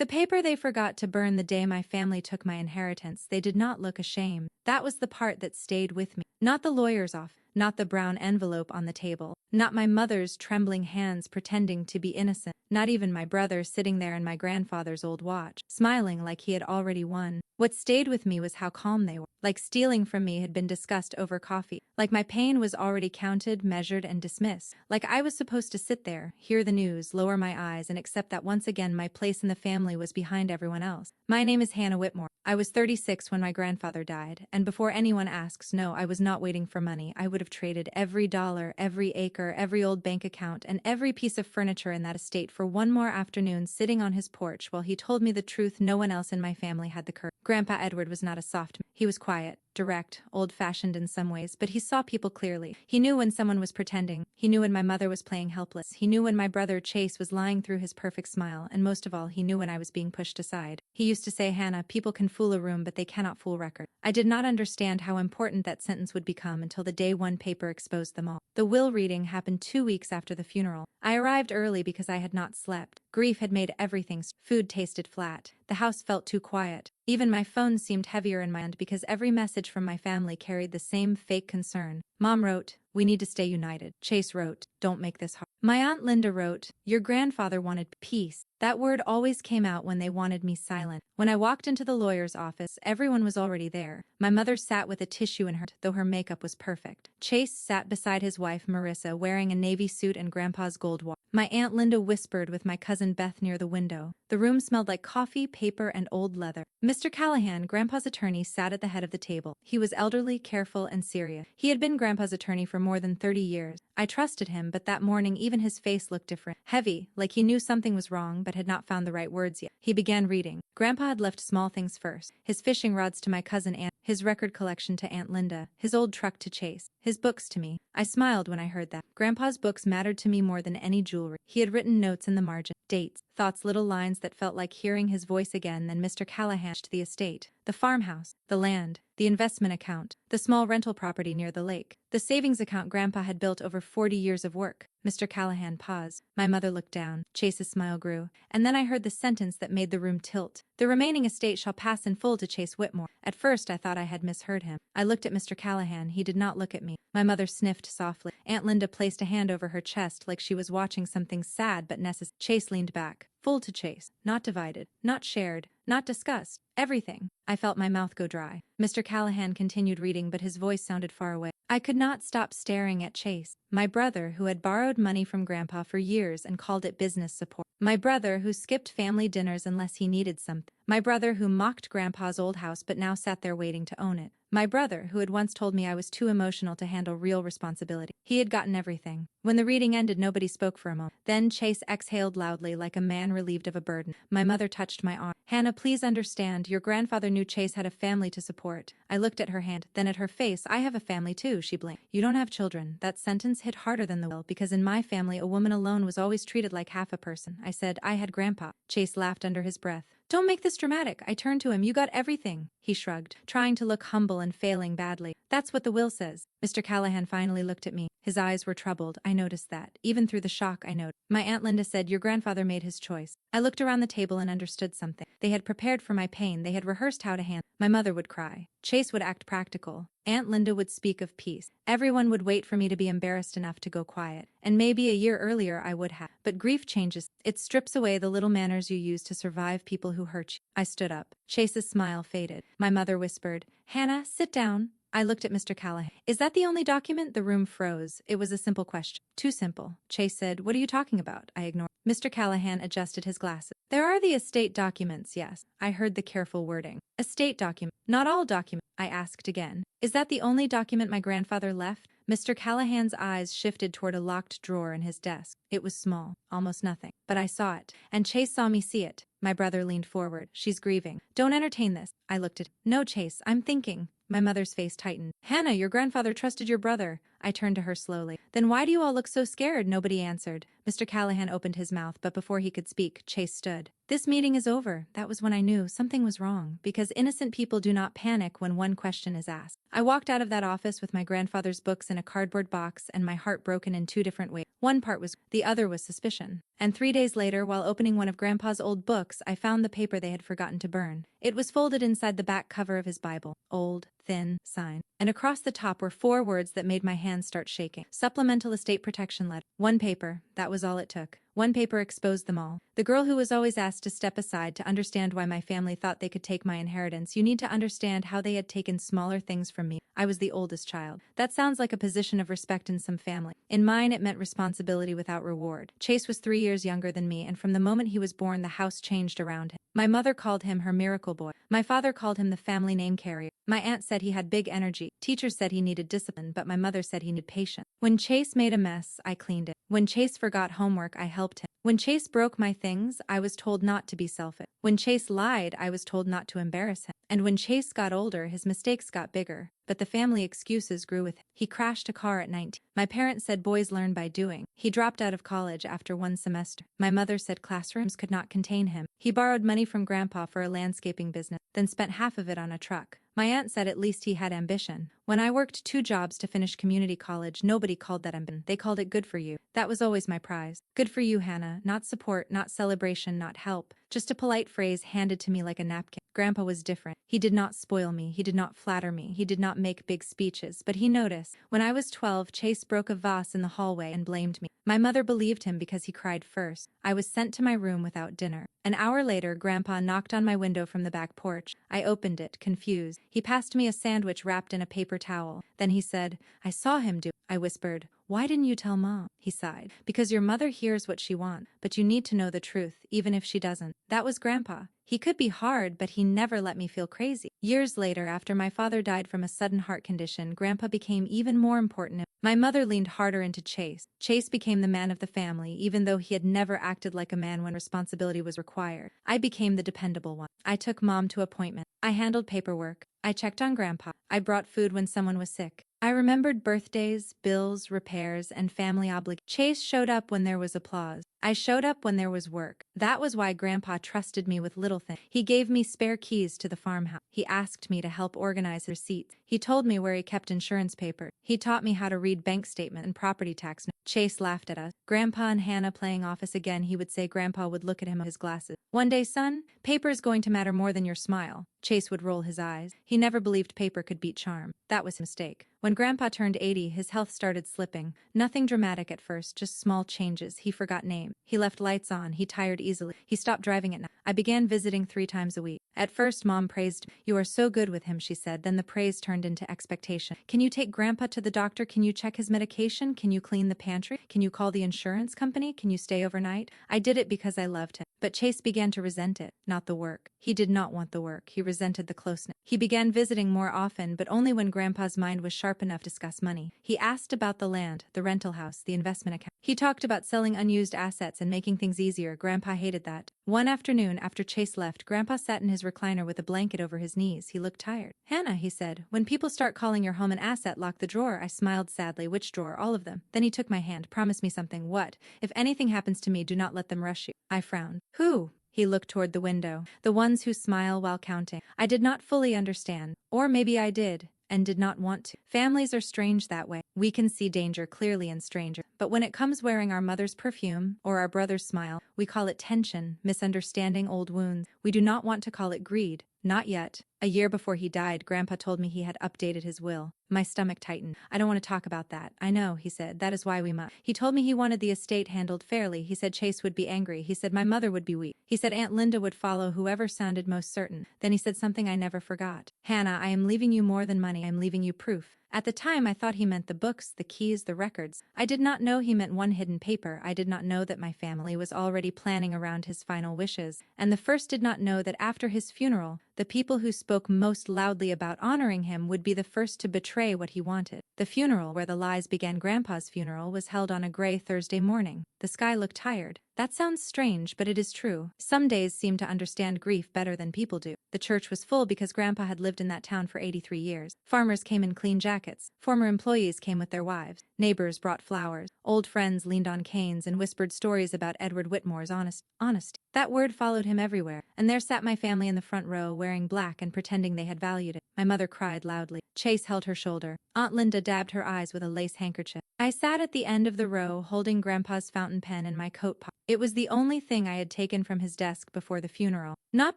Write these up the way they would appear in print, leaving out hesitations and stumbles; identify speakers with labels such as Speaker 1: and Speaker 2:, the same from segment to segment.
Speaker 1: The paper they forgot to burn the day my family took my inheritance. They did not look ashamed. That was the part that stayed with me. Not the lawyer's office, not the brown envelope on the table, not my mother's trembling hands pretending to be innocent, not even my brother sitting there in my grandfather's old watch, smiling like he had already won. What stayed with me was how calm they were. Like stealing from me had been discussed over coffee. Like my pain was already counted, measured, and dismissed. Like I was supposed to sit there, hear the news, lower my eyes, and accept that once again my place in the family was behind everyone else. My name is Hannah Whitmore. I was 36 when my grandfather died, and before anyone asks, no, I was not waiting for money. I would have traded every dollar, every acre, every old bank account, and every piece of furniture in that estate for one more afternoon sitting on his porch while he told me the truth no one else in my family had the courage. Grandpa Edward was not a soft man. He was quiet, direct, old-fashioned in some ways, but he saw people clearly. He knew when someone was pretending. He knew when my mother was playing helpless. He knew when my brother Chase was lying through his perfect smile, and most of all, he knew when I was being pushed aside. He used to say, Hannah, people can fool a room, but they cannot fool record. I did not understand how important that sentence would become until the day one paper exposed them all. The will reading happened 2 weeks after the funeral. I arrived early because I had not slept. Grief had made everything. Food tasted flat. The house felt too quiet. Even my phone seemed heavier in my hand because every message from my family carried the same fake concern. Mom wrote, we need to stay united. Chase wrote, don't make this hard. My Aunt Linda wrote, your grandfather wanted peace. That word always came out when they wanted me silent. When I walked into the lawyer's office, everyone was already there. My mother sat with a tissue in her, though her makeup was perfect. Chase sat beside his wife, Marissa, wearing a navy suit and Grandpa's gold watch. My Aunt Linda whispered with my cousin Beth near the window. The room smelled like coffee, paper, and old leather. Mr. Callahan, Grandpa's attorney, sat at the head of the table. He was elderly, careful, and serious. He had been Grandpa's attorney for more than 30 years. I trusted him, but that morning even his face looked different. Heavy, like he knew something was wrong but had not found the right words yet. He began reading. Grandpa had left small things first. His fishing rods to my cousin Aunt, his record collection to Aunt Linda, his old truck to Chase, his books to me. I smiled when I heard that. Grandpa's books mattered to me more than any jewelry. He had written notes in the margin, dates, thoughts, little lines that felt like hearing his voice again. Then Mr. Callahan to the estate, the farmhouse, the land, the investment account, the small rental property near the lake, the savings account Grandpa had built over 40 years of work. Mr. Callahan paused. My mother looked down. Chase's smile grew. And then I heard the sentence that made the room tilt. The remaining estate shall pass in full to Chase Whitmore. At first I thought I had misheard him. I looked at Mr. Callahan. He did not look at me. My mother sniffed softly. Aunt Linda placed a hand over her chest like she was watching something sad but necessary. Chase leaned back. Full to Chase. Not divided. Not shared. Not discussed. Everything. I felt my mouth go dry. Mr. Callahan continued reading, but his voice sounded far away. I could not stop staring at Chase, my brother who had borrowed money from Grandpa for years and called it business support. My brother who skipped family dinners unless he needed something. My brother who mocked Grandpa's old house but now sat there waiting to own it. My brother who had once told me I was too emotional to handle real responsibility. He had gotten everything. When the reading ended, nobody spoke for a moment. Then Chase exhaled loudly like a man relieved of a burden. My mother touched my arm. Hannah, please understand, your grandfather knew Chase had a family to support. I looked at her hand, then at her face. I have a family too, she blinked. You don't have children. That sentence hit harder than the will, because in my family a woman alone was always treated like half a person. I said, I had Grandpa. Chase laughed under his breath. Don't make this dramatic. I turned to him. You got everything. He shrugged, trying to look humble and failing badly. That's what the will says. Mr. Callahan finally looked at me. His eyes were troubled. I noticed that. Even through the shock, I noticed. My Aunt Linda said, your grandfather made his choice. I looked around the table and understood something. They had prepared for my pain. They had rehearsed how to handle. My mother would cry. Chase would act practical. Aunt Linda would speak of peace. Everyone would wait for me to be embarrassed enough to go quiet. And maybe a year earlier I would have. But grief changes. It strips away the little manners you use to survive people who hurt you. I stood up. Chase's smile faded. My mother whispered, Hannah, sit down. I looked at Mr. Callahan. Is that the only document? The room froze. It was a simple question. Too simple. Chase said, what are you talking about? I ignored. Mr. Callahan adjusted his glasses. There are the estate documents, yes. I heard the careful wording. Estate document. Not all documents. I asked again. Is that the only document my grandfather left? Mr. Callahan's eyes shifted toward a locked drawer in his desk. It was small, almost nothing. But I saw it. And Chase saw me see it. My brother leaned forward. She's grieving. Don't entertain this. I looked at him. No, Chase, I'm thinking. My mother's face tightened. Hannah, your grandfather trusted your brother. I turned to her slowly. Then why do you all look so scared? Nobody answered. Mr. Callahan opened his mouth, but before he could speak, Chase stood. This meeting is over. That was when I knew something was wrong, because innocent people do not panic when one question is asked. I walked out of that office with my grandfather's books in a cardboard box and my heart broken in two different ways. One part was the other was suspicion. And 3 days later, while opening one of Grandpa's old books, I found the paper they had forgotten to burn. It was folded inside the back cover of his Bible. Old, thin, sign. And across the top were 4 words that made my hands start shaking. Supplemental estate protection letter. One paper, that was all it took. One paper exposed them all. The girl who was always asked to step aside to understand why my family thought they could take my inheritance. You need to understand how they had taken smaller things from me. I was the oldest child. That sounds like a position of respect in some family. In mine, it meant responsibility without reward. Chase was 3 years younger than me, and from the moment he was born, the house changed around him. My mother called him her miracle boy. My father called him the family name carrier. My aunt said he had big energy. Teachers said he needed discipline, but my mother said he needed patience. When Chase made a mess, I cleaned it. When Chase forgot homework, I helped him. When Chase broke my things, I was told not to be selfish. When Chase lied, I was told not to embarrass him. And when Chase got older, his mistakes got bigger. But the family excuses grew with him. He crashed a car at 19. My parents said boys learn by doing. He dropped out of college after 1 semester. My mother said classrooms could not contain him. He borrowed money from Grandpa for a landscaping business, then spent half of it on a truck. My aunt said at least he had ambition. When I worked 2 jobs to finish community college, nobody called that ambition. They called it good for you. That was always my prize. Good for you, Hannah. Not support, not celebration, not help. Just a polite phrase handed to me like a napkin. Grandpa was different. He did not spoil me. He did not flatter me. He did not make big speeches. But he noticed. When I was 12, Chase broke a vase in the hallway and blamed me. My mother believed him because he cried first. I was sent to my room without dinner. An hour later, Grandpa knocked on my window from the back porch. I opened it, confused. He passed me a sandwich wrapped in a paper towel. Then he said, "I saw him do it." I whispered, "Why didn't you tell Mom?" He sighed. "Because your mother hears what she wants, but you need to know the truth, even if she doesn't." That was Grandpa. He could be hard, but he never let me feel crazy. Years later, after my father died from a sudden heart condition, Grandpa became even more important. My mother leaned harder into Chase. Chase became the man of the family, even though he had never acted like a man when responsibility was required. I became the dependable one. I took Mom to appointments. I handled paperwork. I checked on Grandpa. I brought food when someone was sick. I remembered birthdays, bills, repairs, and family obligations. Chase showed up when there was applause. I showed up when there was work. That was why Grandpa trusted me with little things. He gave me spare keys to the farmhouse. He asked me to help organize receipts. He told me where he kept insurance paper. He taught me how to read bank statement and property tax notes. Chase laughed at us. Grandpa and Hannah playing office again, he would say. Grandpa would look at him with his glasses. "One day, son, paper is going to matter more than your smile." Chase would roll his eyes. He never believed paper could beat charm. That was a mistake. When Grandpa turned 80, his health started slipping. Nothing dramatic at first, just small changes. He forgot names. He left lights on. He tired easily. He stopped driving at night. I began visiting 3 times a week. At first, Mom praised me. "You are so good with him," she said. Then the praise turned into expectation. "Can you take Grandpa to the doctor? Can you check his medication? Can you clean the pantry? Can you call the insurance company? Can you stay overnight?" I did it because I loved him. But Chase began to resent it, not the work. He did not want the work. He resented the closeness. He began visiting more often, but only when Grandpa's mind was sharp enough to discuss money. He asked about the land, the rental house, the investment account. He talked about selling unused assets and making things easier. Grandpa hated that. One afternoon, after Chase left, Grandpa sat in his recliner with a blanket over his knees. He looked tired. "Hannah," he said, "when people start calling your home an asset, lock the drawer." I smiled sadly. "Which drawer?" "All of them." Then he took my hand. "Promise me something." "What?" "If anything happens to me, do not let them rush you." I frowned. "Who?" He looked toward the window. "The ones who smile while counting." I did not fully understand. Or maybe I did, and did not want to. Families are strange that way. We can see danger clearly in strangers. But when it comes wearing our mother's perfume, or our brother's smile, we call it tension, misunderstanding, old wounds. We do not want to call it greed. Not yet. A year before he died, Grandpa told me he had updated his will. My stomach tightened. "I don't want to talk about that." "I know," he said. "That is why we must." He told me he wanted the estate handled fairly. He said Chase would be angry. He said my mother would be weak. He said Aunt Linda would follow whoever sounded most certain. Then he said something I never forgot. "Hannah, I am leaving you more than money. I am leaving you proof." At the time, I thought he meant the books, the keys, the records. I did not know he meant one hidden paper. I did not know that my family was already planning around his final wishes. And the first did not know that after his funeral, the people who spoke most loudly about honoring him would be the first to betray what he wanted. The funeral, where the lies began, Grandpa's funeral, was held on a gray Thursday morning. The sky looked tired. That sounds strange, but it is true. Some days seem to understand grief better than people do. The church was full because Grandpa had lived in that town for 83 years. Farmers came in clean jackets. Former employees came with their wives. Neighbors brought flowers. Old friends leaned on canes and whispered stories about Edward Whitmore's honesty. That word followed him everywhere. And there sat my family in the front row, wearing black and pretending they had valued it. My mother cried loudly. Chase held her shoulder. Aunt Linda dabbed her eyes with a lace handkerchief. I sat at the end of the row, holding Grandpa's fountain pen in my coat pocket. It was the only thing I had taken from his desk before the funeral. Not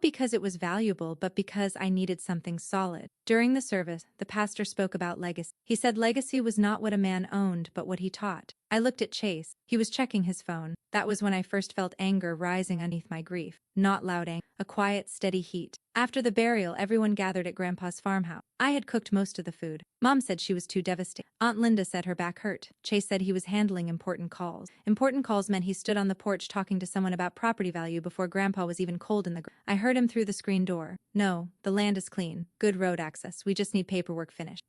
Speaker 1: because it was valuable, but because I needed something solid. During the service, the pastor spoke about legacy. He said legacy was not what a man owned, but what he taught. I looked at Chase. He was checking his phone. That was when I first felt anger rising underneath my grief. Not loud anger, a quiet, steady heat. After the burial, everyone gathered at Grandpa's farmhouse. I had cooked most of the food. Mom said she was too devastated. Aunt Linda said her back hurt. Chase said he was handling important calls. Important calls meant he stood on the porch talking to someone about property value before Grandpa was even cold in the ground. I heard him through the screen door. No, the land is clean. Good road access. We just need paperwork finished.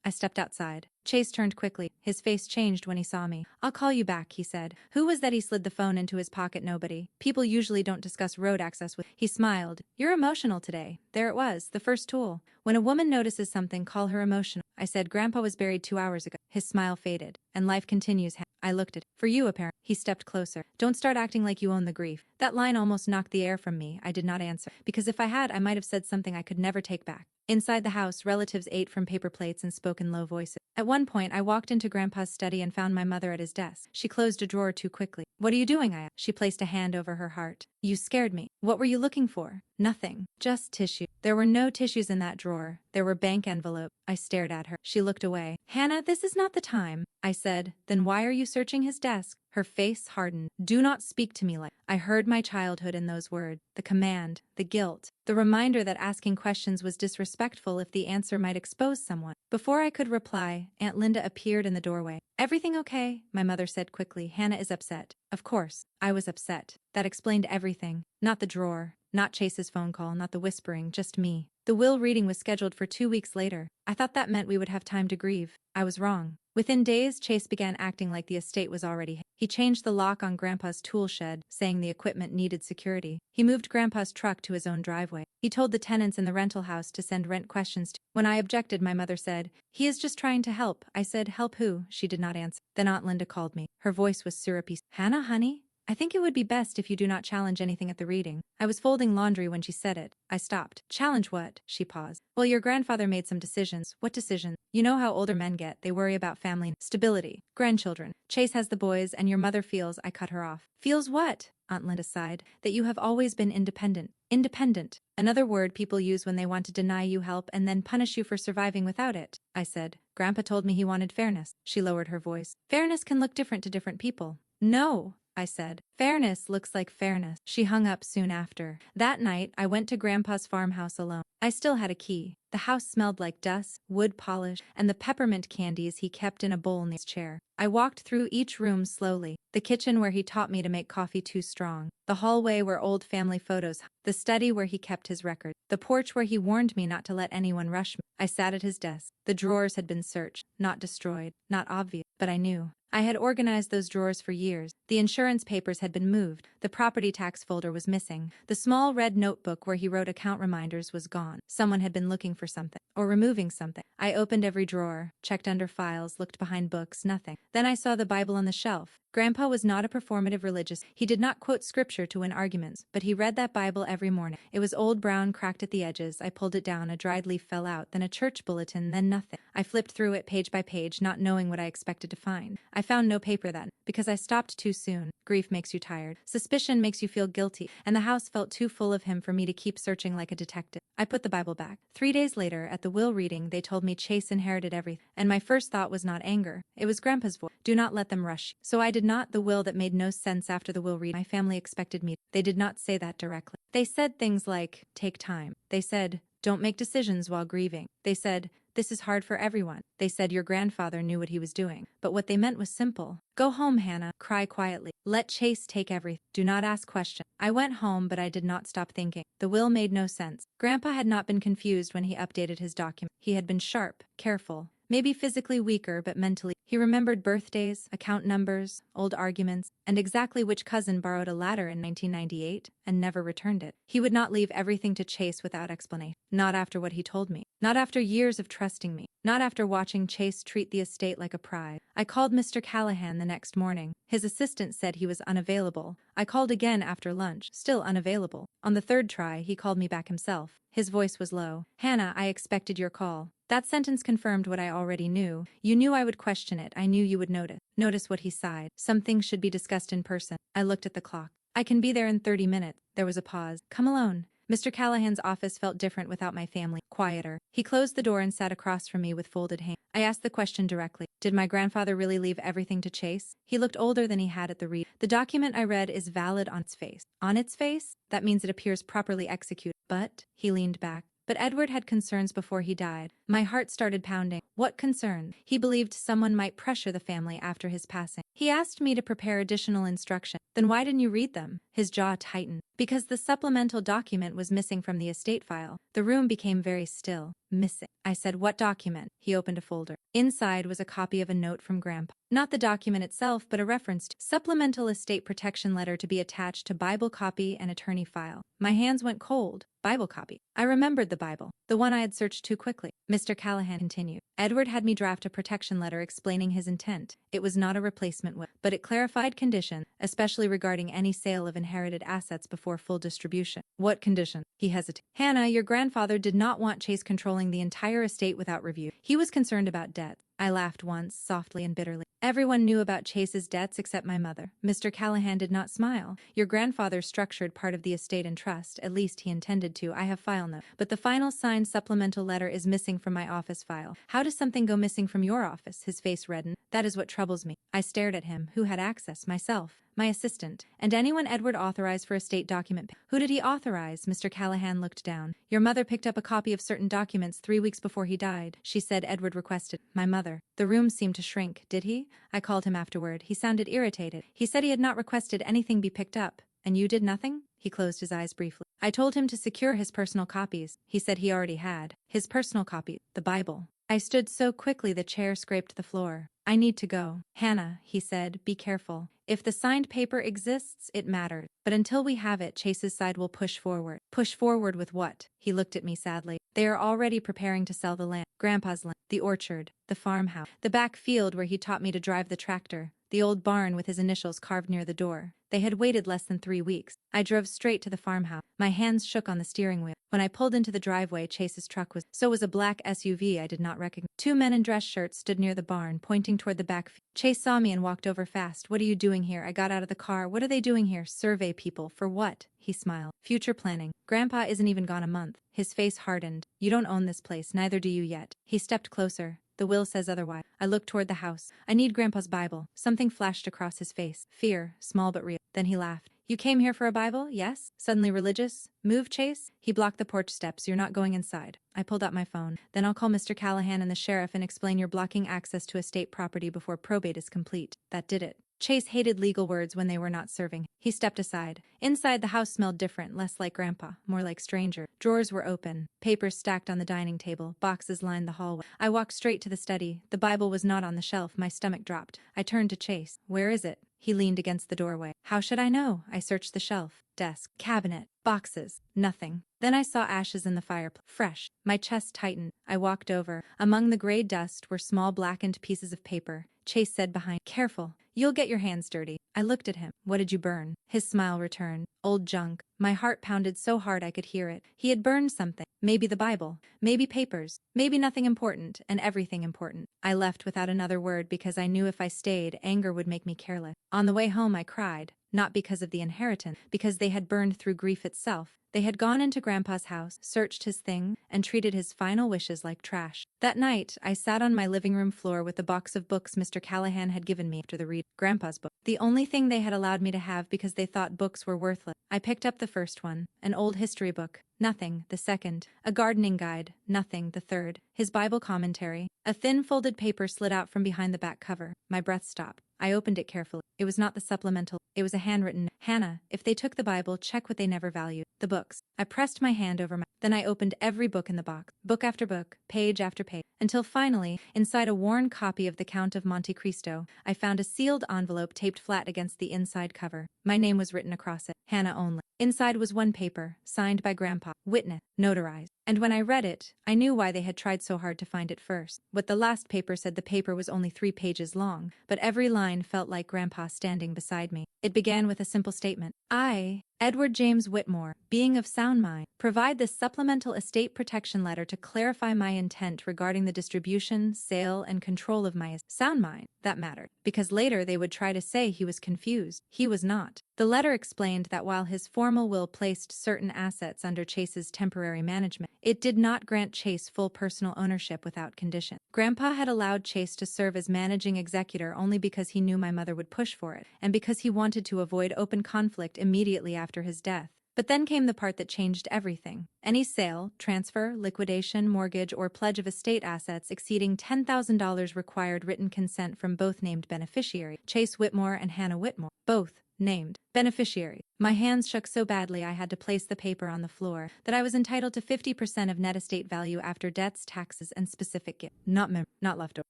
Speaker 1: I stepped outside. Chase turned quickly. His face changed when he saw me. I'll call you back, he said. Who was that? He slid the phone into his pocket. Nobody. People usually don't discuss road access with. He smiled. You're emotional today. There it was, the first tool. When a woman notices something, call her emotional. I said Grandpa was buried 2 hours ago. His smile faded. And life continues. I looked at. For you, apparently. He stepped closer. Don't start acting like you own the grief. That line almost knocked the air from me. I did not answer. Because if I had, I might have said something I could never take back. Inside the house, relatives ate from paper plates and spoke in low voices. At one point, I walked into Grandpa's study and found my mother at his desk. She closed a drawer too quickly. What are you doing? I asked. She placed a hand over her heart. You scared me. What were you looking for? Nothing. Just tissue. There were no tissues in that drawer. There were bank envelopes. I stared at her. She looked away. Hannah, this is not the time. I said. Then why are you searching his desk? Her face hardened. Do not speak to me like. I heard my childhood in those words. The command, the guilt, the reminder that asking questions was disrespectful if the answer might expose someone. Before I could reply, Aunt Linda appeared in the doorway. Everything okay? My mother said quickly. Hannah is upset. Of course, I was upset. That explained everything. Not the drawer, not Chase's phone call, not the whispering, just me. The will reading was scheduled for 2 weeks later. I thought that meant we would have time to grieve. I was wrong. Within days, Chase began acting like the estate was already his. He changed the lock on Grandpa's tool shed, saying the equipment needed security. He moved Grandpa's truck to his own driveway. He told the tenants in the rental house to send rent questions to. When I objected, my mother said, he is just trying to help. I said, help who? She did not answer. Then Aunt Linda called me. Her voice was syrupy. Hannah, honey? I think it would be best if you do not challenge anything at the reading. I was folding laundry when she said it. I stopped. Challenge what? She paused. Well, your grandfather made some decisions. What decisions? You know how older men get. They worry about family, stability, grandchildren. Chase has the boys, and your mother feels. I cut her off. Feels what? Aunt Linda sighed. That you have always been independent. Independent. Another word people use when they want to deny you help and then punish you for surviving without it. I said. Grandpa told me he wanted fairness. She lowered her voice. Fairness can look different to different people. No, I said. Fairness looks like fairness. She hung up soon after. That night, I went to Grandpa's farmhouse alone. I still had a key. The house smelled like dust, wood polish, and the peppermint candies he kept in a bowl near his chair. I walked through each room slowly. The kitchen where he taught me to make coffee too strong. The hallway where old family photos hung. The study where he kept his records. The porch where he warned me not to let anyone rush me. I sat at his desk. The drawers had been searched, not destroyed, not obvious, but I knew. I had organized those drawers for years. The insurance papers had been moved. The property tax folder was missing. The small red notebook where he wrote account reminders was gone. Someone had been looking for something, or removing something. I opened every drawer, checked under files, looked behind books, nothing. Then I saw the Bible on the shelf. Grandpa was not a performative religious. He did not quote scripture to win arguments, but he read that Bible every morning. It was old brown, cracked at the edges. I pulled it down, a dried leaf fell out, then a church bulletin, then nothing. I flipped through it page by page, not knowing what I expected to find. I found no paper then, because I stopped too soon. Grief makes you tired. Suspicion makes you feel guilty, and the house felt too full of him for me to keep searching like a detective. I put the Bible back. 3 days later, at the will reading, they told me Chase inherited everything, and my first thought was not anger. It was Grandpa's voice. Do not let them rush you. So I did not. The will that made no sense after the will reading. My family expected me. They did not say that directly. They said things like, take time. They said, don't make decisions while grieving. They said, this is hard for everyone. They said your grandfather knew what he was doing. But what they meant was simple. Go home, Hannah. Cry quietly. Let Chase take everything. Do not ask questions. I went home, but I did not stop thinking. The will made no sense. Grandpa had not been confused when he updated his document. He had been sharp, careful, maybe physically weaker, but mentally. He remembered birthdays, account numbers, old arguments, and exactly which cousin borrowed a ladder in 1998 and never returned it. He would not leave everything to Chase without explanation. Not after what he told me. Not after years of trusting me. Not after watching Chase treat the estate like a prize. I called Mr. Callahan the next morning. His assistant said he was unavailable. I called again after lunch, still unavailable. On the third try, he called me back himself. His voice was low. Hannah, I expected your call. That sentence confirmed what I already knew. You knew I would question it. I knew you would notice. Notice what he sighed. Some things should be discussed in person. I looked at the clock. I can be there in 30 minutes. There was a pause. Come alone. Mr. Callahan's office felt different without my family. Quieter. He closed the door and sat across from me with folded hands. I asked the question directly. Did my grandfather really leave everything to Chase? He looked older than he had at the read. The document I read is valid on its face. On its face? That means it appears properly executed. But, he leaned back. But Edward had concerns before he died. My heart started pounding. What concern? He believed someone might pressure the family after his passing. He asked me to prepare additional instructions. Then why didn't you read them? His jaw tightened. Because the supplemental document was missing from the estate file. The room became very still. Missing. I said, what document? He opened a folder. Inside was a copy of a note from Grandpa. Not the document itself, but a reference to supplemental estate protection letter to be attached to Bible copy and attorney file. My hands went cold. Bible copy. I remembered the Bible, the one I had searched too quickly. Mr. Callahan continued. Edward had me draft a protection letter explaining his intent. It was not a replacement will, but it clarified conditions, especially regarding any sale of inherited assets before full distribution. What condition? He hesitated. Hannah, your grandfather did not want Chase controlling the entire estate without review. He was concerned about debt. I laughed once, softly and bitterly. Everyone knew about Chase's debts except my mother. Mr. Callahan did not smile. Your grandfather structured part of the estate in trust, at least he intended to. I have file note. But the final signed supplemental letter is missing from my office file. How does something go missing from your office? His face reddened. That is what troubles me. I stared at him. Who had access? Myself. My assistant. And anyone Edward authorized for estate document. Who did he authorize? Mr. Callahan looked down. Your mother picked up a copy of certain documents 3 weeks before he died. She said Edward requested. My mother. The room seemed to shrink. Did he? I called him afterward. He sounded irritated. He said he had not requested anything be picked up. And you did nothing? He closed his eyes briefly. I told him to secure his personal copies. He said he already had. His personal copy. The Bible. I stood so quickly the chair scraped the floor. I need to go. Hannah, he said, be careful. If the signed paper exists, it matters. But until we have it, Chase's side will push forward. Push forward with what? He looked at me sadly. They are already preparing to sell the land. Grandpa's land. The orchard. The farmhouse. The back field where he taught me to drive the tractor. The old barn with his initials carved near the door. They had waited less than 3 weeks. I drove straight to the farmhouse. My hands shook on the steering wheel. When I pulled into the driveway, Chase's truck was. So was a black SUV I did not recognize. 2 men in dress shirts stood near the barn, pointing toward the back field. Chase saw me and walked over fast. What are you doing here? I got out of the car. What are they doing here? Survey people. For what? He smiled. Future planning. Grandpa isn't even gone a month. His face hardened. You don't own this place, neither do you yet. He stepped closer. The will says otherwise. I looked toward the house. I need Grandpa's Bible. Something flashed across his face. Fear, small but real. Then he laughed. You came here for a Bible? Yes? Suddenly religious? Move, Chase? He blocked the porch steps. You're not going inside. I pulled out my phone. Then I'll call Mr. Callahan and the sheriff and explain you're blocking access to estate property before probate is complete. That did it. Chase hated legal words when they were not serving. He stepped aside. Inside, the house smelled different, less like Grandpa, more like stranger. Drawers were open, papers stacked on the dining table, boxes lined the hallway. I walked straight to the study. The Bible was not on the shelf. My stomach dropped. I turned to Chase. Where is it? He leaned against the doorway. How should I know? I searched the shelf, desk, cabinet, boxes. Nothing. Then I saw ashes in the fireplace. Fresh. My chest tightened. I walked over. Among the gray dust were small blackened pieces of paper. Chase said behind. Careful. You'll get your hands dirty. I looked at him. What did you burn? His smile returned. Old junk. My heart pounded so hard I could hear it. He had burned something. Maybe the Bible. Maybe papers. Maybe nothing important, and everything important. I left without another word because I knew if I stayed, anger would make me careless. On the way home I cried. Not because of the inheritance, because they had burned through grief itself. They had gone into Grandpa's house, searched his things, and treated his final wishes like trash. That night, I sat on my living room floor with the box of books Mr. Callahan had given me after the read. Grandpa's book. The only thing they had allowed me to have because they thought books were worthless. I picked up the first one, an old history book. Nothing. The second. A gardening guide. Nothing. The third. His Bible commentary. A thin folded paper slid out from behind the back cover. My breath stopped. I opened it carefully. It was not the supplemental. It was a handwritten. Hannah, if they took the Bible, check what they never valued. The books. I pressed my hand over my. Then I opened every book in the box, book after book, page after page, until finally, inside a worn copy of The Count of Monte Cristo, I found a sealed envelope taped flat against the inside cover. My name was written across it, Hannah only. Inside was one paper, signed by Grandpa, witness, notarized. And when I read it, I knew why they had tried so hard to find it first. What the last paper said, the paper was only 3 pages long, but every line felt like Grandpa standing beside me. It began with a simple statement. I, Edward James Whitmore, being of sound mind, provide this supplemental estate protection letter to clarify my intent regarding the distribution, sale, and control of my sound mind. That mattered, because later they would try to say he was confused. He was not. The letter explained that while his formal will placed certain assets under Chase's temporary management, it did not grant Chase full personal ownership without condition. Grandpa had allowed Chase to serve as managing executor only because he knew my mother would push for it, and because he wanted to avoid open conflict immediately after his death. But then came the part that changed everything. Any sale, transfer, liquidation, mortgage, or pledge of estate assets exceeding $10,000 required written consent from both named beneficiaries, Chase Whitmore and Hannah Whitmore, both named beneficiary. My hands shook so badly I had to place the paper on the floor that I was entitled to 50% of net estate value after debts, taxes, and specific gift. Not leftover.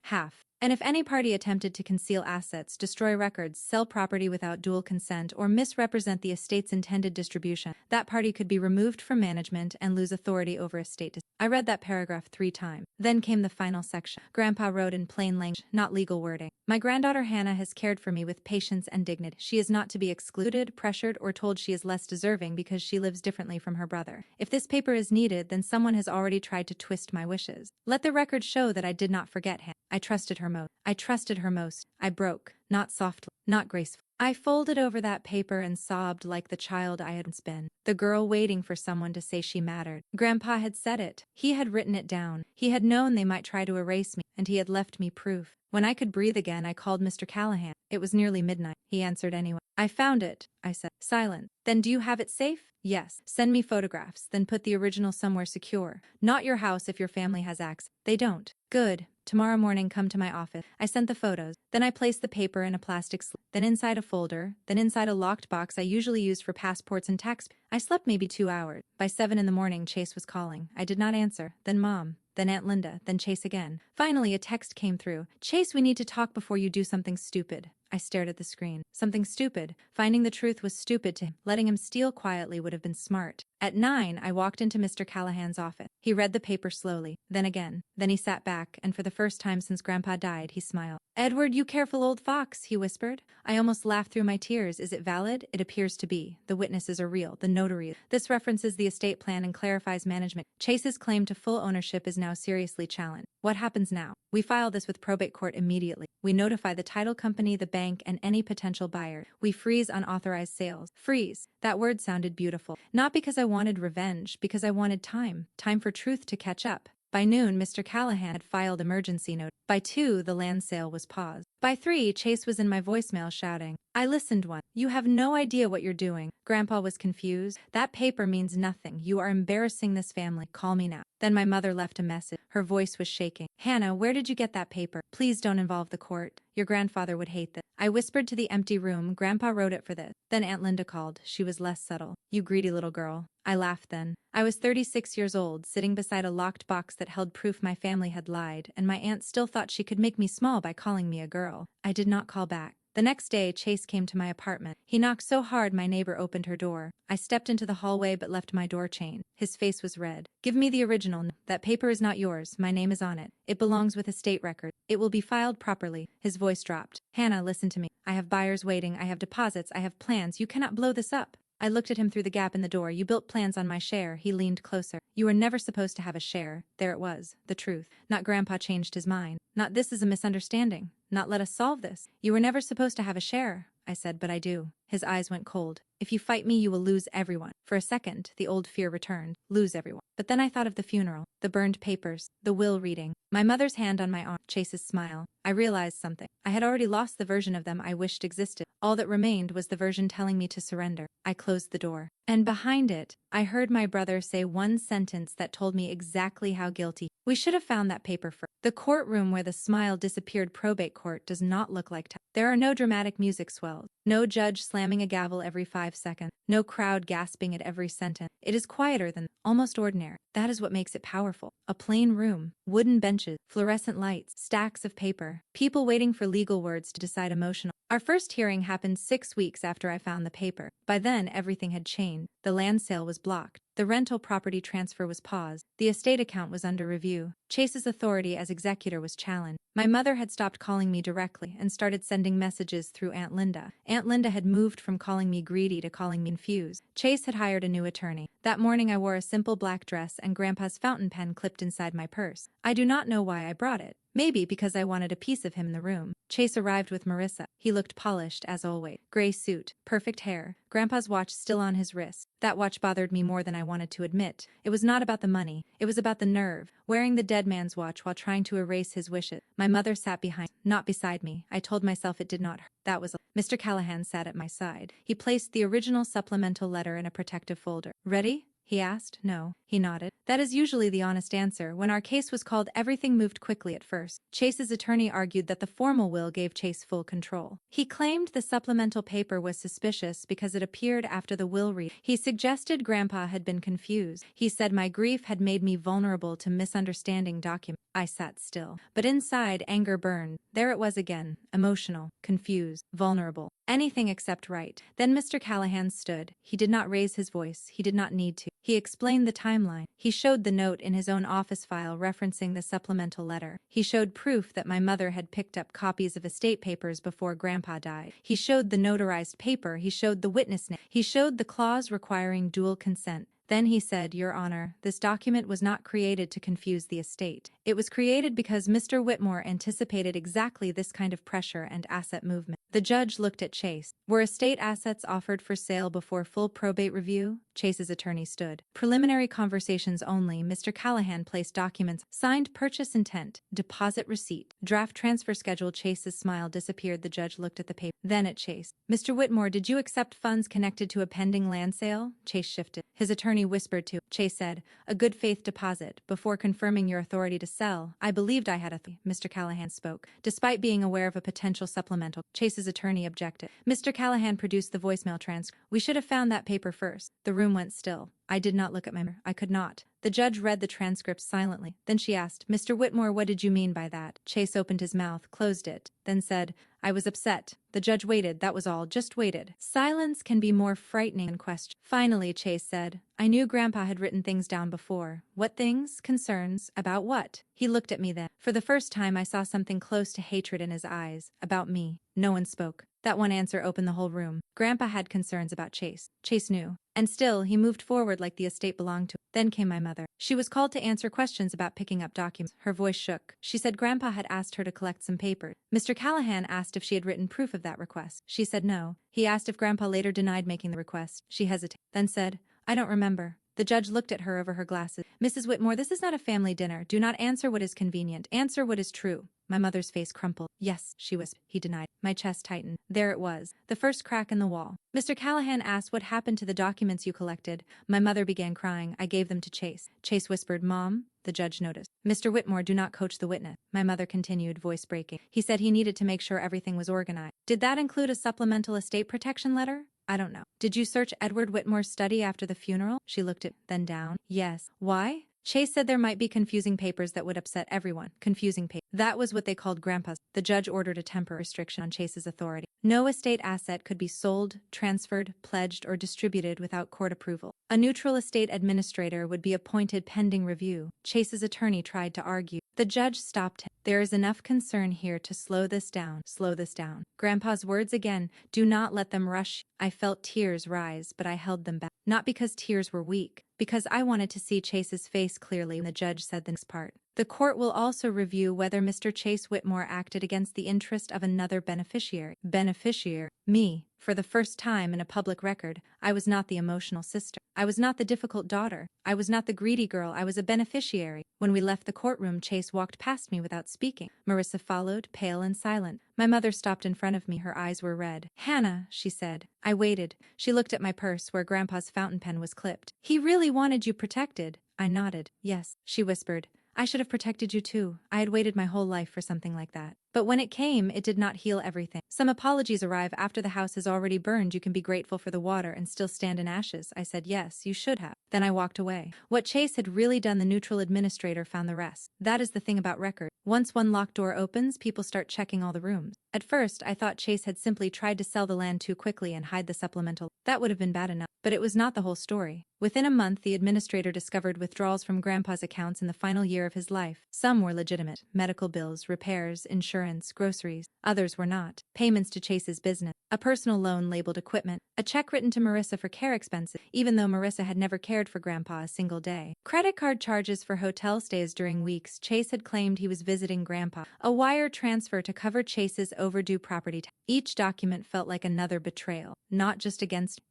Speaker 1: Half. And if any party attempted to conceal assets, destroy records, sell property without dual consent, or misrepresent the estate's intended distribution, that party could be removed from management and lose authority over estate. I read that paragraph 3 times. Then came the final section. Grandpa wrote in plain language, not legal wording. My granddaughter Hannah has cared for me with patience and dignity. She is not to be excluded, pressured, or told she is less deserving because she lives differently from her brother. If this paper is needed, then someone has already tried to twist my wishes. Let the record show that I did not forget Hannah. I trusted her most. I trusted her most. I broke, not softly, not gracefully. I folded over that paper and sobbed like the child I had once been, the girl waiting for someone to say she mattered. Grandpa had said it. He had written it down. He had known they might try to erase me, and he had left me proof. When I could breathe again, I called Mr. Callahan. It was nearly midnight. He answered anyway. I found it, I said. Silent. Then do you have it safe? Yes. Send me photographs, then put the original somewhere secure. Not your house if your family has access. They don't. Good. Tomorrow morning come to my office. I sent the photos. Then I placed the paper in a plastic slip. Then inside a folder. Then inside a locked box I usually used for passports and tax. I slept maybe 2 hours. By 7 in the morning Chase was calling. I did not answer. Then Mom. Then Aunt Linda. Then Chase again. Finally a text came through. Chase, we need to talk before you do something stupid. I stared at the screen. Something stupid. Finding the truth was stupid to him. Letting him steal quietly would have been smart. At 9, I walked into Mr. Callahan's office. He read the paper slowly, then again. Then he sat back, and for the first time since Grandpa died, he smiled. Edward, you careful old fox, he whispered. I almost laughed through my tears. Is it valid? It appears to be. The witnesses are real. The notary. This references the estate plan and clarifies management. Chase's claim to full ownership is now seriously challenged. What happens now? We file this with probate court immediately. We notify the title company, the bank, and any potential buyer. We freeze unauthorized sales. Freeze. That word sounded beautiful. Not because I wanted revenge, because I wanted time. Time for truth to catch up. By noon, Mr. Callahan had filed emergency note. By 2, the land sale was paused. By 3, Chase was in my voicemail shouting, I listened once. You have no idea what you're doing. Grandpa was confused. That paper means nothing. You are embarrassing this family. Call me now. Then my mother left a message. Her voice was shaking. Hannah, where did you get that paper? Please don't involve the court. Your grandfather would hate this. I whispered to the empty room. Grandpa wrote it for this. Then Aunt Linda called. She was less subtle. You greedy little girl. I laughed then. I was 36 years old, sitting beside a locked box that held proof my family had lied, and my aunt still thought she could make me small by calling me a girl. I did not call back. The next day, Chase came to my apartment. He knocked so hard my neighbor opened her door. I stepped into the hallway but left my door chained. His face was red. Give me the original. That paper is not yours. My name is on it. It belongs with estate record. It will be filed properly. His voice dropped. Hannah, listen to me. I have buyers waiting. I have deposits. I have plans. You cannot blow this up. I looked at him through the gap in the door. You built plans on my share. He leaned closer. You were never supposed to have a share. There it was. The truth. Not Grandpa changed his mind. Not this is a misunderstanding. Not let us solve this. You were never supposed to have a share, I said, but I do. His eyes went cold. If you fight me, you will lose everyone. For a second, the old fear returned. Lose everyone. But then I thought of the funeral, the burned papers, the will reading, my mother's hand on my arm, Chase's smile. I realized something. I had already lost the version of them I wished existed. All that remained was the version telling me to surrender. I closed the door. And behind it, I heard my brother say one sentence that told me exactly how guilty. We should have found that paper first. The courtroom where the smile disappeared. Probate court does not look like time. There are no dramatic music swells. No judge slamming a gavel every 5 5 seconds. No crowd gasping at every sentence. It is quieter than, almost ordinary. That is what makes it powerful. A plain room, wooden benches, fluorescent lights, stacks of paper, people waiting for legal words to decide emotional. Our first hearing happened 6 weeks after I found the paper. By then, everything had changed. The land sale was blocked. The rental property transfer was paused. The estate account was under review. Chase's authority as executor was challenged. My mother had stopped calling me directly and started sending messages through Aunt Linda. Aunt Linda had moved from calling me greedy to calling me confused. Chase had hired a new attorney. That morning I wore a simple black dress and Grandpa's fountain pen clipped inside my purse. I do not know why I brought it. Maybe because I wanted a piece of him in the room. Chase arrived with Marissa. He looked polished, as always. Gray suit, perfect hair, Grandpa's watch still on his wrist. That watch bothered me more than I wanted to admit. It was not about the money. It was about the nerve. Wearing the dead man's watch while trying to erase his wishes. My mother sat behind, not beside me. I told myself it did not hurt. That was all. Mr. Callahan sat at my side. He placed the original supplemental letter in a protective folder. Ready? He asked. No. He nodded. That is usually the honest answer. When our case was called, everything moved quickly at first. Chase's attorney argued that the formal will gave Chase full control. He claimed the supplemental paper was suspicious because it appeared after the will read. He suggested Grandpa had been confused. He said my grief had made me vulnerable to misunderstanding documents. I sat still. But inside, anger burned. There it was again. Emotional, confused, vulnerable. Anything except right. Then Mr. Callahan stood. He did not raise his voice. He did not need to. He explained the timeline. He showed the note in his own office file referencing the supplemental letter. He showed proof that my mother had picked up copies of estate papers before Grandpa died. He showed the notarized paper. He showed the witness name. He showed the clause requiring dual consent. Then he said, Your Honor, this document was not created to confuse the estate. It was created because Mr. Whitmore anticipated exactly this kind of pressure and asset movement. The judge looked at Chase. Were estate assets offered for sale before full probate review? Chase's attorney stood. Preliminary conversations only. Mr. Callahan placed documents. Signed purchase intent. Deposit receipt. Draft transfer schedule. Chase's smile disappeared. The judge looked at the paper. Then at Chase. Mr. Whitmore, did you accept funds connected to a pending land sale? Chase shifted. His attorney whispered to. Chase said, a good faith deposit. Before confirming your authority to sell, I believed I had authority. Mr. Callahan spoke. Despite being aware of a potential supplemental, Chase's attorney objected. Mr. Callahan produced the voicemail transcript. We should have found that paper first. The room went still. I did not look at my mirror. I could not. The judge read the transcript silently. Then she asked, Mr. Whitmore, what did you mean by that? Chase opened his mouth, closed it, then said, I was upset. The judge waited, that was all, just waited. Silence can be more frightening than question. Finally, Chase said, I knew Grandpa had written things down before. What things? Concerns? About what? He looked at me then. For the first time, I saw something close to hatred in his eyes. About me. No one spoke. That one answer opened the whole room. Grandpa had concerns about Chase. Chase knew. And still, he moved forward like the estate belonged to him. Then came my mother. She was called to answer questions about picking up documents. Her voice shook. She said Grandpa had asked her to collect some papers. Mr. Callahan asked if she had written proof of that request. She said no. He asked if Grandpa later denied making the request. She hesitated. Then said, I don't remember. The judge looked at her over her glasses. Mrs. Whitmore, this is not a family dinner. Do not answer what is convenient. Answer what is true. My mother's face crumpled. Yes, she whispered. He denied. My chest tightened. There it was. The first crack in the wall. Mr. Callahan asked what happened to the documents you collected. My mother began crying. I gave them to Chase. Chase whispered, Mom? The judge noticed. Mr. Whitmore, do not coach the witness. My mother continued, voice breaking. He said he needed to make sure everything was organized. Did that include a supplemental estate protection letter? I don't know. Did you search Edward Whitmore's study after the funeral? She looked at, then down. Yes. Why? Chase said there might be confusing papers that would upset everyone. Confusing papers. That was what they called Grandpa's. The judge ordered a temporary restriction on Chase's authority. No estate asset could be sold, transferred, pledged, or distributed without court approval. A neutral estate administrator would be appointed pending review. Chase's attorney tried to argue. The judge stopped him. There is enough concern here to slow this down. Slow this down. Grandpa's words again. Do not let them rush. I felt tears rise, but I held them back. Not because tears were weak, because I wanted to see Chase's face clearly when the judge said the next part. The court will also review whether Mr. Chase Whitmore acted against the interest of another beneficiary. Beneficiary. Me. For the first time in a public record, I was not the emotional sister. I was not the difficult daughter. I was not the greedy girl. I was a beneficiary. When we left the courtroom, Chase walked past me without speaking. Marissa followed, pale and silent. My mother stopped in front of me. Her eyes were red. Hannah, she said. I waited. She looked at my purse where Grandpa's fountain pen was clipped. He really wanted you protected. I nodded. Yes, she whispered. I should have protected you too. I had waited my whole life for something like that. But when it came, it did not heal everything. Some apologies arrive after the house is already burned. You can be grateful for the water and still stand in ashes. I said yes, you should have. Then I walked away. What Chase had really done, the neutral administrator found the rest. That is the thing about record. Once one locked door opens, people start checking all the rooms. At first, I thought Chase had simply tried to sell the land too quickly and hide the supplemental. That would have been bad enough. But it was not the whole story. Within a month, the administrator discovered withdrawals from Grandpa's accounts in the final year of his life. Some were legitimate: medical bills, repairs, insurance, groceries. Others were not. Payments to Chase's business, a personal loan labeled equipment, a check written to Marissa for care expenses, even though Marissa had never cared for Grandpa a single day. Credit card charges for hotel stays during weeks Chase had claimed he was visiting Grandpa. A wire transfer to cover Chase's overdue property tax. Each document felt like another betrayal, not just against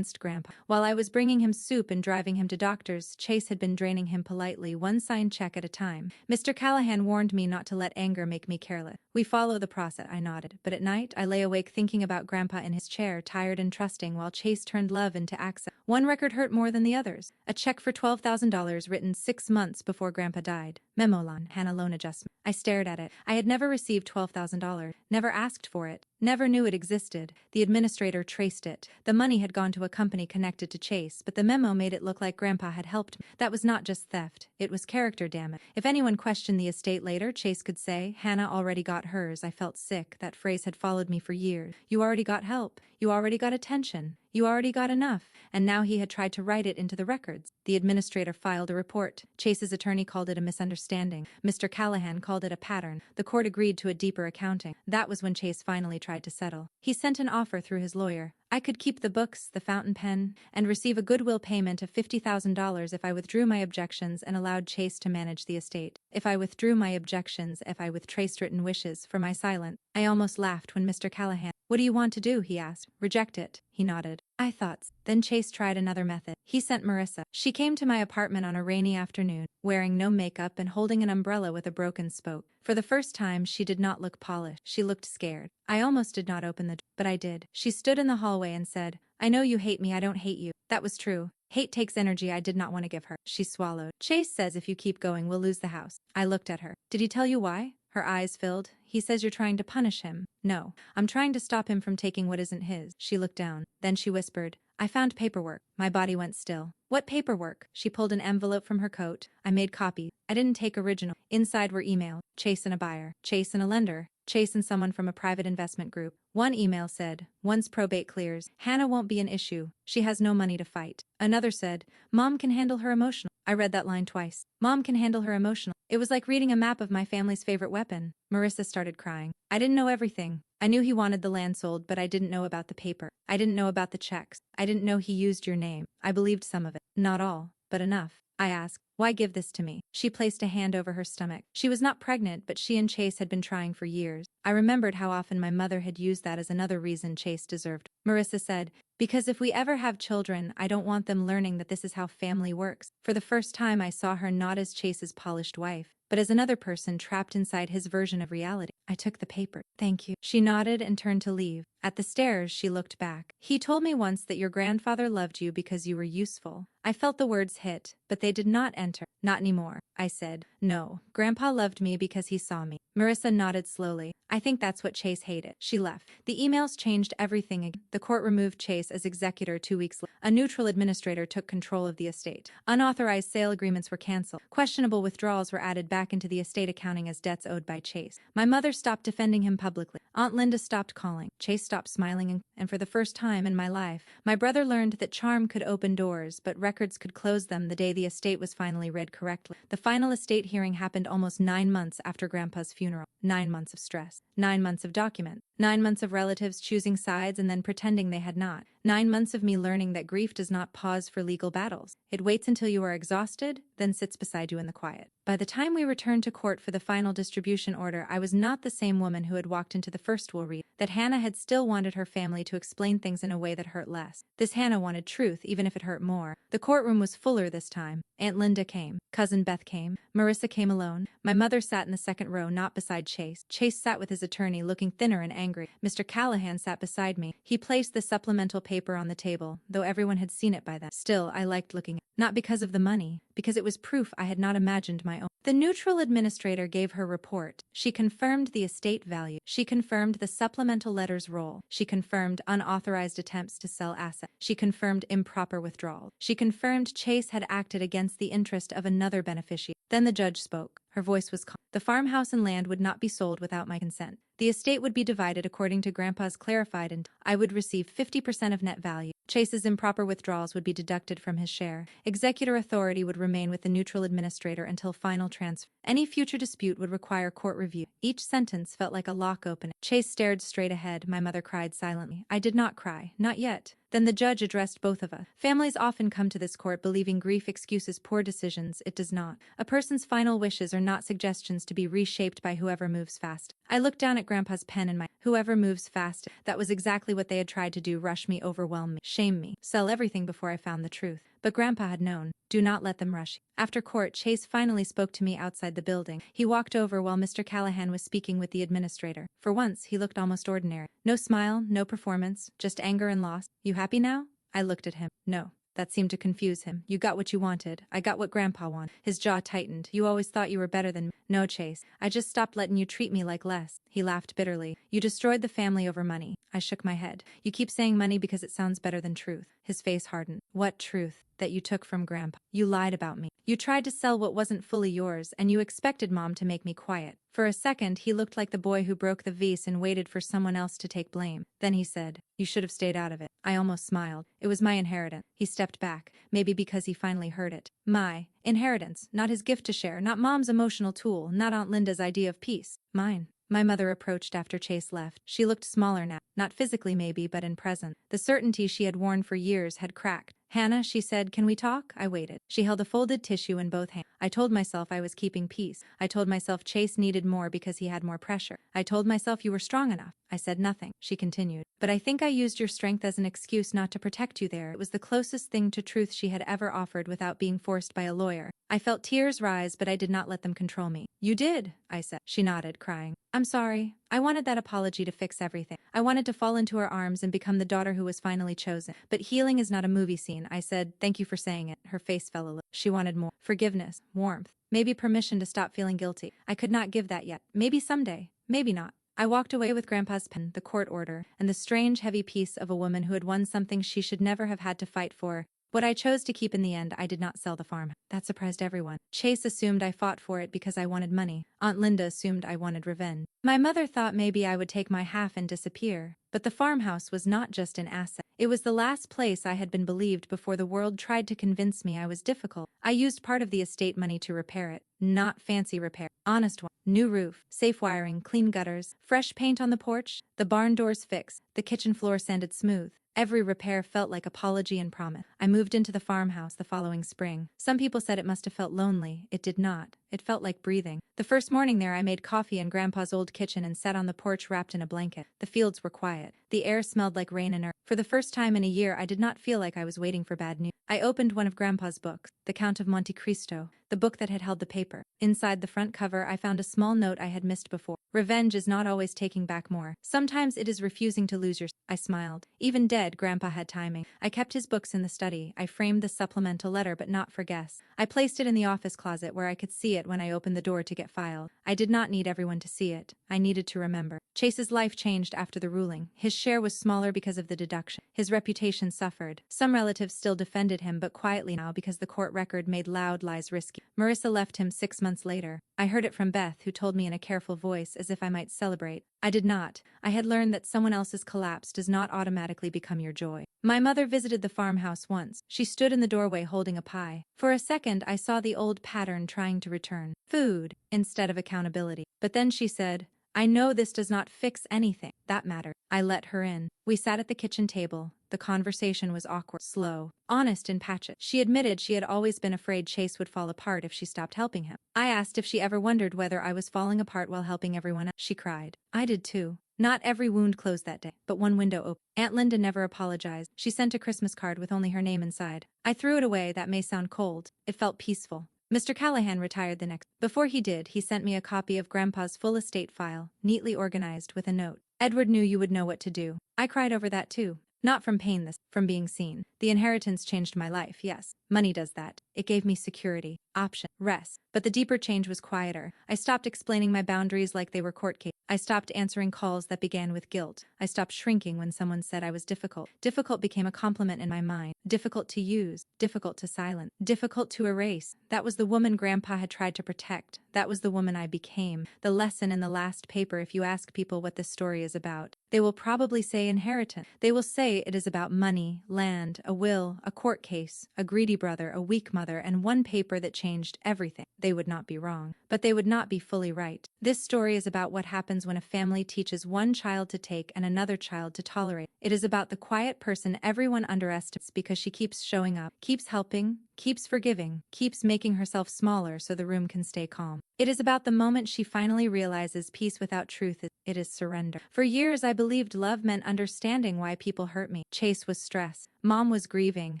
Speaker 1: Grandpa. While I was bringing him soup and driving him to doctors, Chase had been draining him politely, one signed check at a time. Mr. Callahan warned me not to let anger make me careless. We follow the process, I nodded. But at night, I lay awake thinking about Grandpa in his chair, tired and trusting, while Chase turned love into access. One record hurt more than the others. A check for $12,000 written 6 months before Grandpa died. Memo line, Hannah loan adjustment. I stared at it. I had never received $12,000, never asked for it, never knew it existed. The administrator traced it. The money had gone to a company connected to Chase, but the memo made it look like Grandpa had helped me. That was not just theft, it was character damage. If anyone questioned the estate later, Chase could say, Hannah already got hers. I felt sick. That phrase had followed me for years. You already got help. You already got attention. You already got enough. And now he had tried to write it into the records. The administrator filed a report. Chase's attorney called it a misunderstanding. Mr. Callahan called it a pattern. The court agreed to a deeper accounting. That was when Chase finally tried to settle. He sent an offer through his lawyer. I could keep the books, the fountain pen, and receive a goodwill payment of $50,000 if I withdrew my objections and allowed Chase to manage the estate. If I withdrew my objections, if I traced written wishes for my silence. I almost laughed when Mr. Callahan, "What do you want to do?" he asked. "Reject it," he nodded. I thought. Then Chase tried another method. He sent Marissa. She came to my apartment on a rainy afternoon, wearing no makeup and holding an umbrella with a broken spoke. For the first time, she did not look polished. She looked scared. I almost did not open the door, but I did. She stood in the hallway and said, "I know you hate me, I don't hate you." That was true. Hate takes energy I did not want to give her. She swallowed. "Chase says if you keep going, we'll lose the house." I looked at her. "Did he tell you why?" Her eyes filled. "He says you're trying to punish him." "No, I'm trying to stop him from taking what isn't his." She looked down. Then she whispered, "I found paperwork." My body went still. "What paperwork?" She pulled an envelope from her coat. I made copies. I didn't take original. Inside were emails. Chase and a buyer. Chase and a lender. Chase and someone from a private investment group. One email said, "Once probate clears, Hannah won't be an issue. She has no money to fight." Another said, "Mom can handle her emotional." I read that line twice. Mom can handle her emotional. It was like reading a map of my family's favorite weapon. Marissa started crying. I didn't know everything. I knew he wanted the land sold, but I didn't know about the paper. I didn't know about the checks. I didn't know he used your name. I believed some of it. Not all, but enough. I asked, "Why give this to me?" She placed a hand over her stomach. She was not pregnant, but she and Chase had been trying for years. I remembered how often my mother had used that as another reason Chase deserved. Marissa said, "Because if we ever have children, I don't want them learning that this is how family works." For the first time, I saw her not as Chase's polished wife, but as another person trapped inside his version of reality. I took the paper. "Thank you." She nodded and turned to leave. At the stairs, she looked back. "He told me once that your grandfather loved you because you were useful." I felt the words hit, but they did not enter. "Not anymore," I said. "No, Grandpa loved me because he saw me." Marissa nodded slowly. "I think that's what Chase hated." She left. The emails changed everything again. The court removed Chase as executor 2 weeks later. A neutral administrator took control of the estate. Unauthorized sale agreements were canceled. Questionable withdrawals were added back into the estate accounting as debts owed by Chase. My mother stopped defending him publicly. Aunt Linda stopped calling. Chase stopped smiling, and for the first time in my life, my brother learned that charm could open doors, but records could close them the day the estate was finally read correctly. The final estate hearing happened almost 9 months after Grandpa's funeral. 9 months of stress. 9 months of documents. 9 months of relatives choosing sides and then pretending they had not. 9 months of me learning that grief does not pause for legal battles. It waits until you are exhausted, then sits beside you in the quiet. By the time we returned to court for the final distribution order, I was not the same woman who had walked into the first will read. That Hannah had still wanted her family to explain things in a way that hurt less. This Hannah wanted truth, even if it hurt more. The courtroom was fuller this time. Aunt Linda came. Cousin Beth came. Marissa came alone. My mother sat in the second row, not beside Chase. Chase sat with his attorney, looking thinner and angry. Mr. Callahan sat beside me. He placed the supplemental paper on the table, though everyone had seen it by then. Still, I liked looking at it. Not because of the money, because it was proof I had not imagined my own. The neutral administrator gave her report. She confirmed the estate value. She confirmed the supplemental letter's role. She confirmed unauthorized attempts to sell assets. She confirmed improper withdrawal. She confirmed Chase had acted against the interest of another beneficiary. Then the judge spoke. Her voice was calm. The farmhouse and land would not be sold without my consent. The estate would be divided according to Grandpa's clarified, and I would receive 50% of net value. Chase's improper withdrawals would be deducted from his share. Executor authority would remain with the neutral administrator until final transfer. Any future dispute would require court review. Each sentence felt like a lock opening. Chase stared straight ahead. My mother cried silently. I did not cry. Not yet. Then the judge addressed both of us. Families often come to this court believing grief excuses poor decisions. It does not. A person's final wishes are not suggestions to be reshaped by whoever moves fast. I looked down at Grandpa's pen and my whoever moves fast. That was exactly what they had tried to do. Rush me, overwhelm me, shame me, sell everything before I found the truth. But Grandpa had known. Do not let them rush. After court, Chase finally spoke to me outside the building. He walked over while Mr. Callahan was speaking with the administrator. For once, he looked almost ordinary. No smile, no performance, just anger and loss. You happy now? I looked at him. No. That seemed to confuse him. You got what you wanted. I got what Grandpa wanted. His jaw tightened. You always thought you were better than me. No, Chase. I just stopped letting you treat me like less. He laughed bitterly. You destroyed the family over money. I shook my head. You keep saying money because it sounds better than truth. His face hardened. What truth? That you took from Grandpa. You lied about me. You tried to sell what wasn't fully yours, and you expected Mom to make me quiet. For a second, he looked like the boy who broke the vase and waited for someone else to take blame. Then he said, you should have stayed out of it. I almost smiled. It was my inheritance. He stepped back, maybe because he finally heard it. My inheritance, not his gift to share, not Mom's emotional tool, not Aunt Linda's idea of peace. Mine. My mother approached after Chase left. She looked smaller now, not physically maybe, but in presence. The certainty she had worn for years had cracked. Hannah, she said, can we talk? I waited. She held a folded tissue in both hands. I told myself I was keeping peace. I told myself Chase needed more because he had more pressure. I told myself you were strong enough. I said nothing. She continued. But I think I used your strength as an excuse not to protect you there. It was the closest thing to truth she had ever offered without being forced by a lawyer. I felt tears rise, but I did not let them control me. You did, I said. She nodded, crying. I'm sorry. I wanted that apology to fix everything. I wanted to fall into her arms and become the daughter who was finally chosen. But healing is not a movie scene. I said, thank you for saying it. Her face fell a little. She wanted more. Forgiveness. Warmth. Maybe permission to stop feeling guilty. I could not give that yet. Maybe someday. Maybe not. I walked away with Grandpa's pen, the court order, and the strange, heavy piece of a woman who had won something she should never have had to fight for. What I chose to keep in the end, I did not sell the farm. That surprised everyone. Chase assumed I fought for it because I wanted money. Aunt Linda assumed I wanted revenge. My mother thought maybe I would take my half and disappear. But the farmhouse was not just an asset. It was the last place I had been believed before the world tried to convince me I was difficult. I used part of the estate money to repair it. Not fancy repair. Honest one. New roof, safe wiring, clean gutters, fresh paint on the porch, the barn doors fixed, the kitchen floor sanded smooth. Every repair felt like apology and promise. I moved into the farmhouse the following spring. Some people said it must have felt lonely. It did not. It felt like breathing. The first morning there, I made coffee in Grandpa's old kitchen and sat on the porch wrapped in a blanket. The fields were quiet. The air smelled like rain and earth. For the first time in a year, I did not feel like I was waiting for bad news. I opened one of Grandpa's books, The Count of Monte Cristo, the book that had held the paper. Inside the front cover, I found a small note I had missed before. Revenge is not always taking back more. Sometimes it is refusing to lose yourself. I smiled. Even dead, Grandpa had timing. I kept his books in the study. I framed the supplemental letter, but not for guests. I placed it in the office closet where I could see it when I opened the door to get filed. I did not need everyone to see it. I needed to remember. Chase's life changed after the ruling. His share was smaller because of the deduction. His reputation suffered. Some relatives still defended him, but quietly now because the court record made loud lies risky. Marissa left him 6 months later. I heard it from Beth, who told me in a careful voice, as if I might celebrate. I did not. I had learned that someone else's collapse does not automatically become your joy. My mother visited the farmhouse once. She stood in the doorway holding a pie. For a second, I saw the old pattern trying to return. Food, instead of accountability. But then she said, I know this does not fix anything. That mattered. I let her in. We sat at the kitchen table. The conversation was awkward, slow, honest in patches. She admitted she had always been afraid Chase would fall apart if she stopped helping him. I asked if she ever wondered whether I was falling apart while helping everyone else. She cried. I did too. Not every wound closed that day, but one window opened. Aunt Linda never apologized. She sent a Christmas card with only her name inside. I threw it away. That may sound cold. It felt peaceful. Mr. Callahan retired the next. Before he did, he sent me a copy of Grandpa's full estate file, neatly organized with a note. Edward knew you would know what to do. I cried over that too. Not from pain this, from being seen. The inheritance changed my life, yes. Money does that. It gave me security, option, rest. But the deeper change was quieter. I stopped explaining my boundaries like they were court cases. I stopped answering calls that began with guilt. I stopped shrinking when someone said I was difficult. Difficult became a compliment in my mind. Difficult to use, difficult to silence, difficult to erase. That was the woman Grandpa had tried to protect. That was the woman I became. The lesson in the last paper, if you ask people what this story is about, they will probably say inheritance. They will say it is about money, land, a will, a court case, a greedy brother, a weak mother, and one paper that changed everything. They would not be wrong, but they would not be fully right. This story is about what happens when a family teaches one child to take and another child to tolerate. It is about the quiet person everyone underestimates because she keeps showing up, keeps helping, keeps forgiving, keeps making herself smaller so the room can stay calm. It is about the moment she finally realizes peace without truth is surrender. For years I believed love meant understanding why people hurt me. Chase was stressed. Mom was grieving.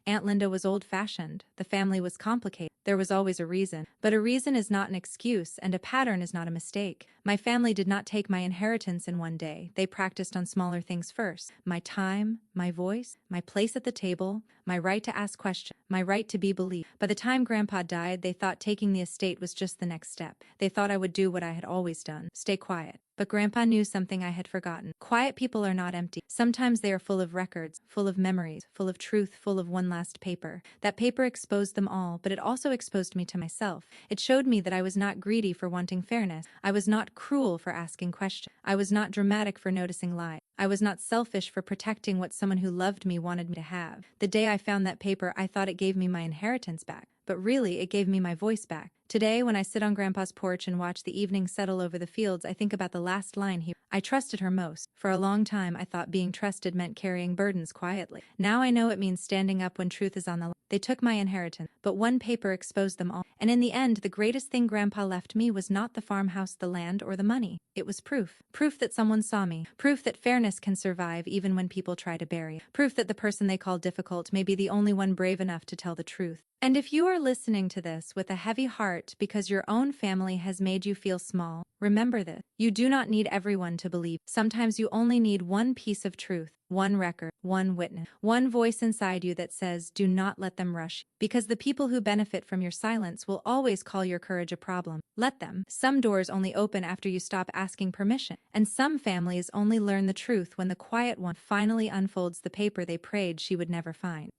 Speaker 1: Aunt Linda was old-fashioned. The family was complicated. There was always a reason. But a reason is not an excuse, and a pattern is not a mistake. My family did not take my inheritance in one day. They practiced on smaller things first. My time, my voice, my place at the table, my right to ask questions, my right to be believed. By the time Grandpa died, they thought taking the estate was just the next step. They thought I would do what I had always done, stay quiet. But Grandpa knew something I had forgotten. Quiet people are not empty. Sometimes they are full of records, full of memories, full of truth, full of one last paper. That paper exposed them all, but it also exposed me to myself. It showed me that I was not greedy for wanting fairness. I was not cruel for asking questions. I was not dramatic for noticing lies. I was not selfish for protecting what someone who loved me wanted me to have. The day I found that paper, I thought it gave me my inheritance back. But really, it gave me my voice back. Today, when I sit on Grandpa's porch and watch the evening settle over the fields, I think about the last line he... I trusted her most. For a long time, I thought being trusted meant carrying burdens quietly. Now I know it means standing up when truth is on the line. They took my inheritance, but one paper exposed them all. And in the end, the greatest thing Grandpa left me was not the farmhouse, the land, or the money. It was proof. Proof that someone saw me. Proof that fairness can survive even when people try to bury it. Proof that the person they call difficult may be the only one brave enough to tell the truth. And if you are listening to this with a heavy heart because your own family has made you feel small, remember this. You do not need everyone to believe. Sometimes you only need one piece of truth, one record, one witness, one voice inside you that says, do not let them rush. Because the people who benefit from your silence will always call your courage a problem. Let them. Some doors only open after you stop asking permission. And some families only learn the truth when the quiet one finally unfolds the paper they prayed she would never find.